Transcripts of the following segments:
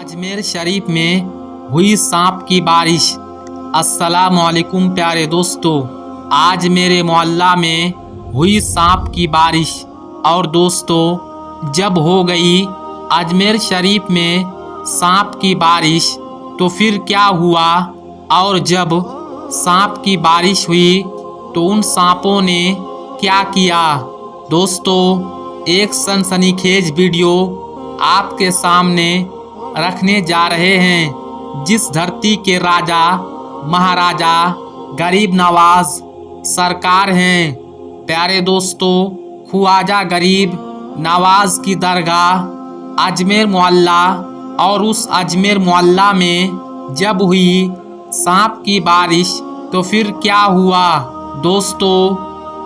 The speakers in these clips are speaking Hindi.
अजमेर शरीफ में हुई सांप की बारिश। अस्सलामुअलैकुम प्यारे दोस्तों, आज मेरे मोहल्ला में हुई सांप की बारिश। और दोस्तों, जब हो गई अजमेर शरीफ में सांप की बारिश तो फिर क्या हुआ? और जब सांप की बारिश हुई तो उन सांपों ने क्या किया? दोस्तों, एक सनसनीखेज वीडियो आपके सामने रखने जा रहे हैं, जिस धरती के राजा महाराजा गरीब नवाज सरकार हैं। प्यारे दोस्तों, ख्वाजा गरीब नवाज की दरगाह अजमेर मोहल्ला, और उस अजमेर मोहल्ला में जब हुई सांप की बारिश तो फिर क्या हुआ? दोस्तों,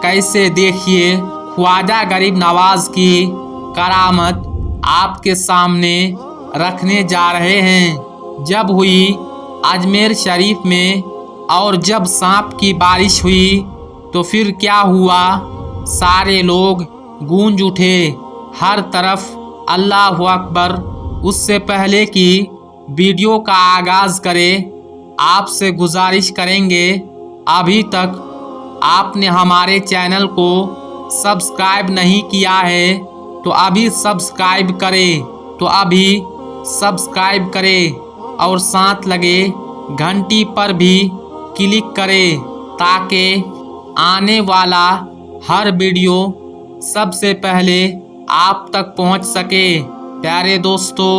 कैसे देखिए ख्वाजा गरीब नवाज की करामत आपके सामने रखने जा रहे हैं। जब हुई अजमेर शरीफ में और जब सांप की बारिश हुई तो फिर क्या हुआ? सारे लोग गूंज उठे, हर तरफ अल्लाहु अकबर। उससे पहले कि वीडियो का आगाज़ करें, आपसे गुजारिश करेंगे, अभी तक आपने हमारे चैनल को सब्सक्राइब नहीं किया है तो अभी सब्सक्राइब करें, और साथ लगे घंटी पर भी क्लिक करें ताकि आने वाला हर वीडियो सबसे पहले आप तक पहुंच सके। प्यारे दोस्तों,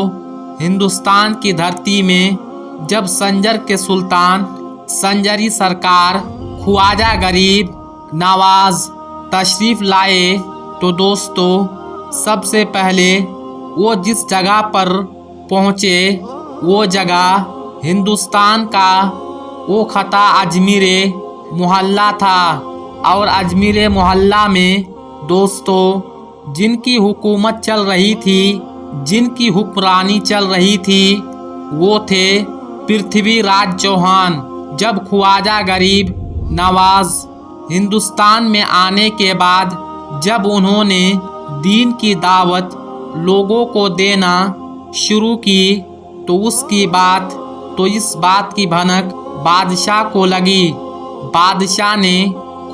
हिंदुस्तान की धरती में जब संजर के सुल्तान संजरी सरकार ख्वाजा गरीब नवाज तशरीफ़ लाए तो दोस्तों, सबसे पहले वो जिस जगह पर पहुँचे वो जगह हिंदुस्तान का वो खता अजमेर मोहल्ला था। और अजमेर मोहल्ला में दोस्तों, जिनकी हुकूमत चल रही थी, जिनकी हुक्मरानी चल रही थी, वो थे पृथ्वीराज चौहान। जब ख्वाजा गरीब नवाज हिंदुस्तान में आने के बाद जब उन्होंने दीन की दावत लोगों को देना शुरू की तो इस बात की भनक बादशाह को लगी। बादशाह ने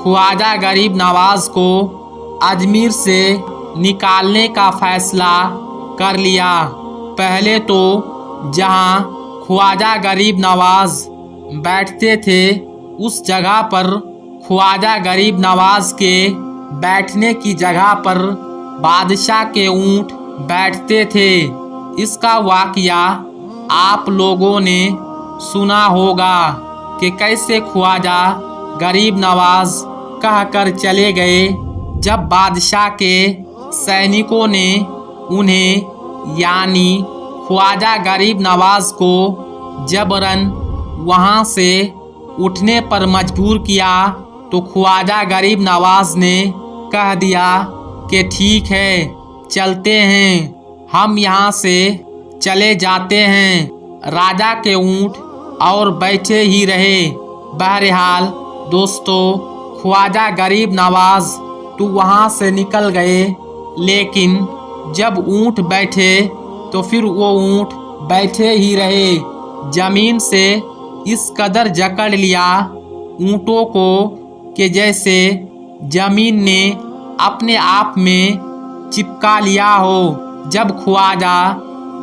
ख्वाजा गरीब नवाज को अजमेर से निकालने का फैसला कर लिया। पहले तो जहां ख्वाजा गरीब नवाज बैठते थे उस जगह पर ख्वाजा गरीब नवाज के बैठने की जगह पर बादशाह के ऊंट बैठते थे। इसका वाकया आप लोगों ने सुना होगा कि कैसे ख्वाजा गरीब नवाज कहकर चले गए जब बादशाह के सैनिकों ने उन्हें यानी ख्वाजा गरीब नवाज को जबरन वहां से उठने पर मजबूर किया तो ख्वाजा गरीब नवाज ने कह दिया कि ठीक है, चलते हैं, हम यहाँ से चले जाते हैं। राजा के ऊँट और बैठे ही रहे। बहरहाल दोस्तों, ख्वाजा गरीब नवाज तो वहाँ से निकल गए, लेकिन जब ऊँट बैठे तो फिर वो ऊँट बैठे ही रहे। जमीन से इस कदर जकड़ लिया ऊँटों को कि जैसे जमीन ने अपने आप में चिपका लिया हो। जब ख्वाजा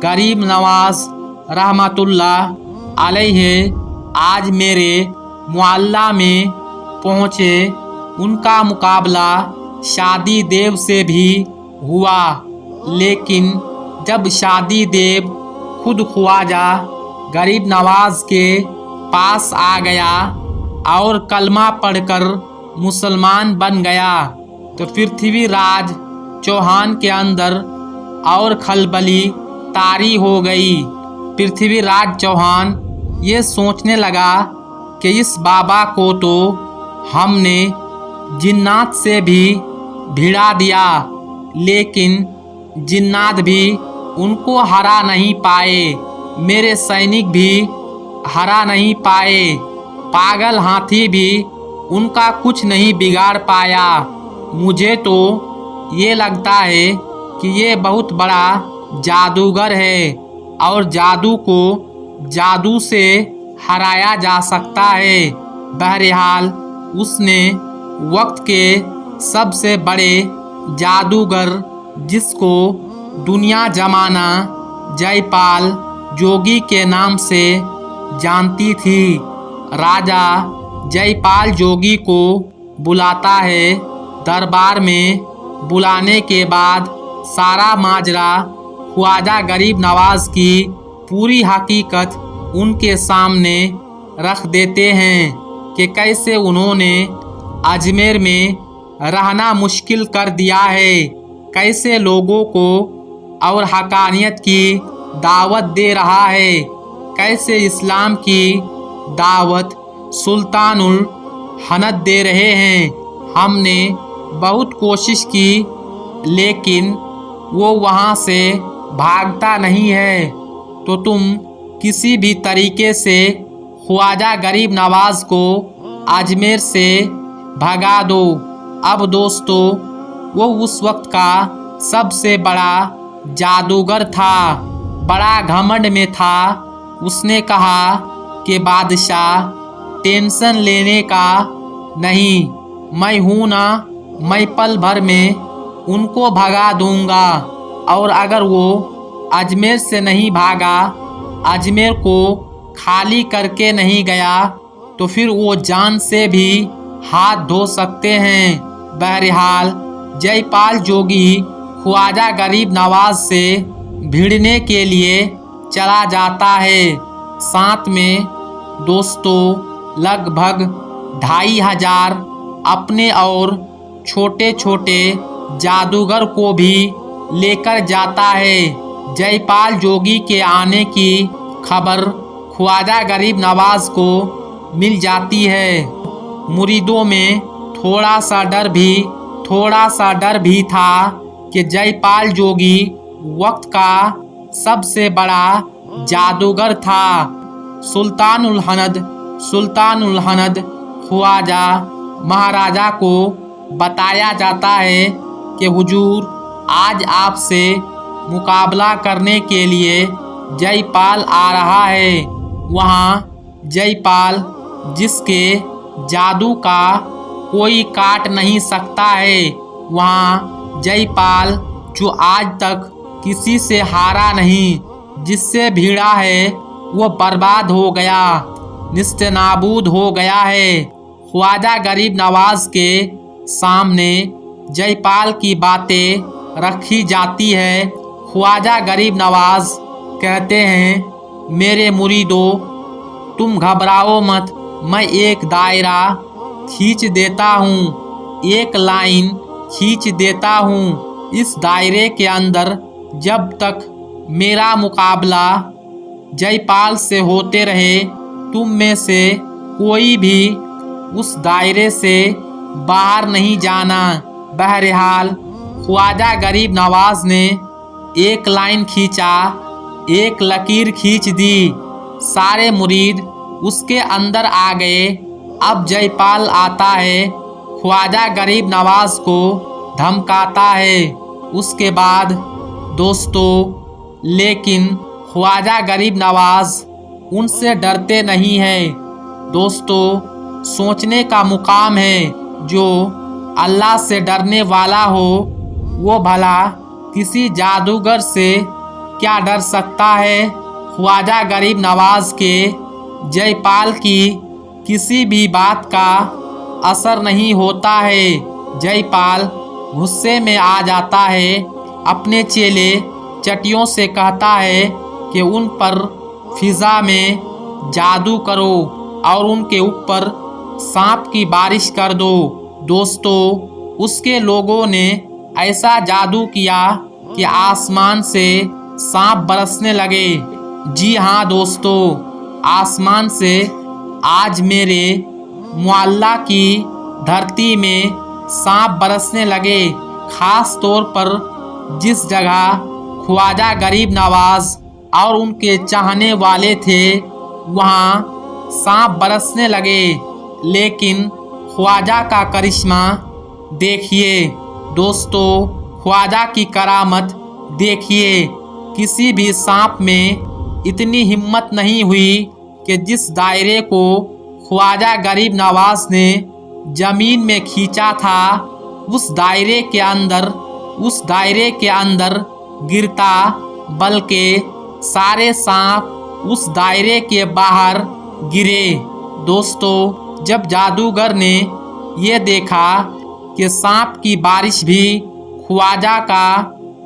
गरीब नवाज रहमतुल्लाह अलैहि आज मेरे मोहल्ला में पहुँचे, उनका मुकाबला शादी देव से भी हुआ। लेकिन जब शादी देव खुद ख्वाजा गरीब नवाज के पास आ गया और कलमा पढ़कर मुसलमान बन गया तो पृथ्वीराज चौहान के अंदर और खलबली तारी हो गई। पृथ्वीराज चौहान ये सोचने लगा कि इस बाबा को तो हमने जिन्नात से भी भिड़ा दिया, लेकिन जिन्नात भी उनको हरा नहीं पाए, मेरे सैनिक भी हरा नहीं पाए, पागल हाथी भी उनका कुछ नहीं बिगाड़ पाया। मुझे तो ये लगता है कि ये बहुत बड़ा जादूगर है और जादू को जादू से हराया जा सकता है। बहरहाल उसने वक्त के सबसे बड़े जादूगर जिसको दुनिया जमाना जयपाल जोगी के नाम से जानती थी, राजा जयपाल जोगी को बुलाता है। दरबार में बुलाने के बाद सारा माजरा ख्वाजा गरीब नवाज की पूरी हकीकत उनके सामने रख देते हैं कि कैसे उन्होंने अजमेर में रहना मुश्किल कर दिया है, कैसे लोगों को और हकानियत की दावत दे रहा है, कैसे इस्लाम की दावत सुल्तानुल हनद दे रहे हैं। हमने बहुत कोशिश की लेकिन वो वहाँ से भागता नहीं है, तो तुम किसी भी तरीके से ख्वाजा गरीब नवाज को अजमेर से भगा दो। अब दोस्तों, वो उस वक्त का सबसे बड़ा जादूगर था, बड़ा घमंड में था। उसने कहा कि बादशाह टेंशन लेने का नहीं, मैं हूँ ना, मैं पल भर में उनको भगा दूंगा। और अगर वो अजमेर से नहीं भागा, अजमेर को खाली करके नहीं गया, तो फिर वो जान से भी हाथ धो सकते हैं। बहरहाल जयपाल जोगी ख्वाजा गरीब नवाज से भिड़ने के लिए चला जाता है। साथ में दोस्तों लगभग 2500 अपने और छोटे छोटे जादूगर को भी लेकर जाता है। जयपाल जोगी के आने की खबर ख्वाजा गरीब नवाज को मिल जाती है। मुरीदों में थोड़ा सा डर भी था कि जयपाल जोगी वक्त का सबसे बड़ा जादूगर था। सुल्तानुल हनद ख्वाजा महाराजा को बताया जाता है कि हुजूर आज आपसे मुकाबला करने के लिए जयपाल आ रहा है। वहाँ जयपाल जिसके जादू का कोई काट नहीं सकता है, वहाँ जयपाल जो आज तक किसी से हारा नहीं, जिससे भिड़ा है वो बर्बाद हो गया, निस्तेनाबूद हो गया है। ख्वाजा गरीब नवाज के सामने जयपाल की बातें रखी जाती है। ख्वाजा गरीब नवाज कहते हैं, मेरे मुरीदों तुम घबराओ मत, मैं एक दायरा खींच देता हूँ, एक लाइन खींच देता हूँ। इस दायरे के अंदर जब तक मेरा मुकाबला जयपाल से होते रहे, तुम में से कोई भी उस दायरे से बाहर नहीं जाना। बहरहाल ख्वाजा गरीब नवाज ने एक लाइन खींचा, एक लकीर खींच दी, सारे मुरीद उसके अंदर आ गए। अब जयपाल आता है, ख्वाजा गरीब नवाज को धमकाता है। उसके बाद दोस्तों लेकिन ख्वाजा गरीब नवाज उनसे डरते नहीं हैं। दोस्तों सोचने का मुकाम है, जो अल्लाह से डरने वाला हो वो भला किसी जादूगर से क्या डर सकता है। ख्वाजा गरीब नवाज के जयपाल की किसी भी बात का असर नहीं होता है। जयपाल गुस्से में आ जाता है, अपने चेले चटियों से कहता है कि उन पर फिजा में जादू करो और उनके ऊपर सांप की बारिश कर दो। दोस्तों उसके लोगों ने ऐसा जादू किया कि आसमान से सांप बरसने लगे। जी हाँ दोस्तों, आसमान से आज मेरे मुअल्ला की धरती में सांप बरसने लगे। खास तौर पर जिस जगह ख्वाजा गरीब नवाज और उनके चाहने वाले थे वहाँ सांप बरसने लगे। लेकिन ख्वाजा का करिश्मा देखिए दोस्तों, ख्वाजा की करामत देखिए। किसी भी सांप में इतनी हिम्मत नहीं हुई कि जिस दायरे को ख्वाजा गरीब नवाज ने जमीन में खींचा था उस दायरे के अंदर गिरता, बल्कि सारे सांप उस दायरे के बाहर गिरे। दोस्तों, जब जादूगर ने ये देखा कि सांप की बारिश भी ख्वाजा का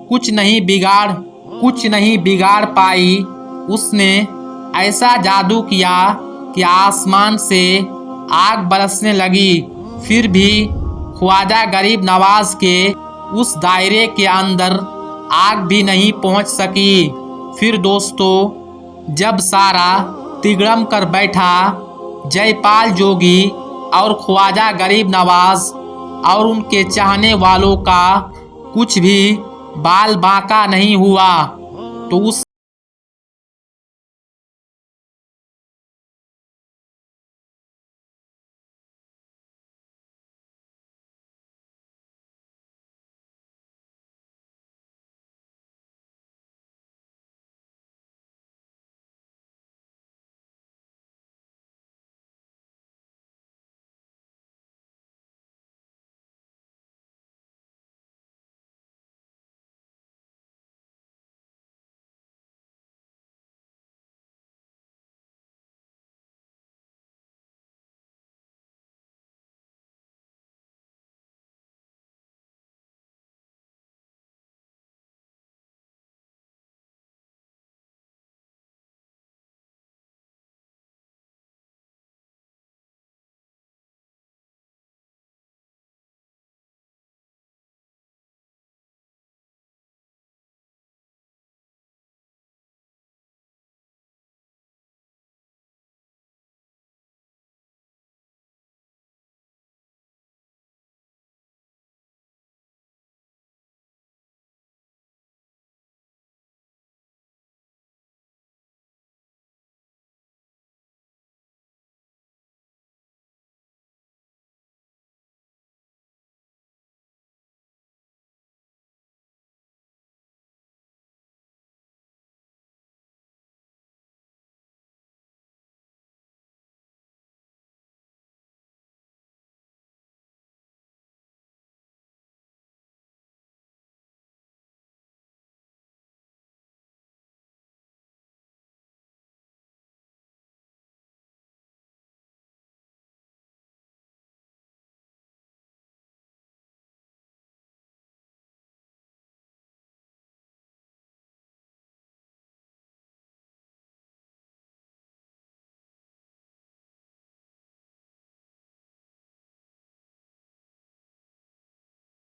कुछ नहीं बिगाड़ पाई, उसने ऐसा जादू किया कि आसमान से आग बरसने लगी, फिर भी ख्वाजा गरीब नवाज के उस दायरे के अंदर आग भी नहीं पहुंच सकी। फिर दोस्तों, जब सारा तिगड़म कर बैठा, जयपाल जोगी और ख्वाजा गरीब नवाज और उनके चाहने वालों का कुछ भी बाल बांका नहीं हुआ, तो उस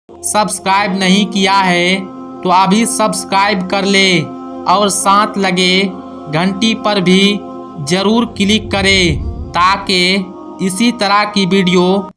सब्सक्राइब नहीं किया है तो अभी सब्सक्राइब कर ले और साथ लगे घंटी पर भी जरूर क्लिक करें ताकि इसी तरह की वीडियो